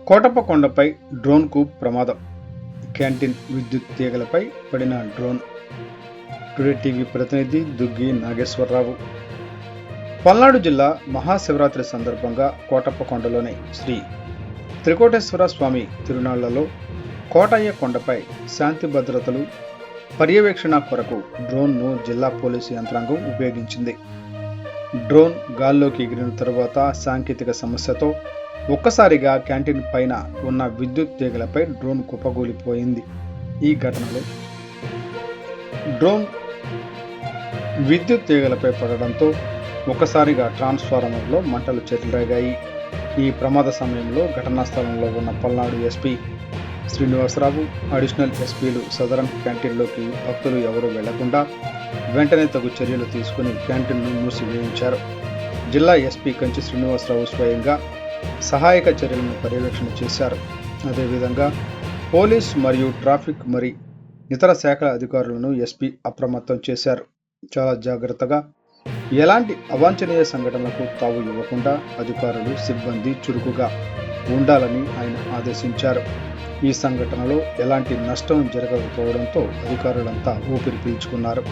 కోటప్పకొండపై డ్రోన్కు ప్రమాదం. క్యాంటీన్ విద్యుత్ తీగలపై పడిన డ్రోన్. టుడే టీవీ ప్రతినిధి దుగ్గి నాగేశ్వరరావు. పల్నాడు జిల్లా మహాశివరాత్రి సందర్భంగా కోటప్పకొండలోని శ్రీ త్రికోటేశ్వర స్వామి తిరునాళ్లలో కోటయ్య కొండపై శాంతి భద్రతలు పర్యవేక్షణ కొరకు డ్రోన్ను జిల్లా పోలీసు యంత్రాంగం ఉపయోగించింది. డ్రోన్ గాల్లోకి ఎగిరిన తరువాత సాంకేతిక సమస్యతో ఒక్కసారిగా క్యాంటీన్ పైన ఉన్న విద్యుత్ తీగలపై డ్రోన్ కుప్పగూలిపోయింది. ఈ ఘటనలో డ్రోన్ విద్యుత్ తీగలపై పడడంతో ఒక్కసారిగా ట్రాన్స్ఫార్మర్లో మంటలు చెలరేగాయి. ఈ ప్రమాద సమయంలో ఘటనా స్థలంలో ఉన్న పల్నాడు ఎస్పీ శ్రీనివాసరావు, అడిషనల్ ఎస్పీలు సదరన్ క్యాంటీన్లోకి భక్తులు ఎవరూ వెళ్లకుండా వెంటనే తగు చర్యలు తీసుకుని క్యాంటీన్ను మూసివేయించారు. జిల్లా ఎస్పీ కంచి శ్రీనివాసరావు స్వయంగా సహాయక చర్యలను పర్యవేక్షణ చేశారు. అదేవిధంగా పోలీస్ మరియు ట్రాఫిక్ మరి ఇతర శాఖల అధికారులను ఎస్పీ అప్రమత్తం చేశారు. చాలా జాగ్రత్తగా ఎలాంటి అవాంఛనీయ సంఘటనలకు తావు ఇవ్వకుండా అధికారులు సిబ్బంది చురుకుగా ఉండాలని ఆయన ఆదేశించారు. ఈ సంఘటనలో ఎలాంటి నష్టం జరగకపోవడంతో అధికారులంతా ఊపిరి పీల్చుకున్నారు.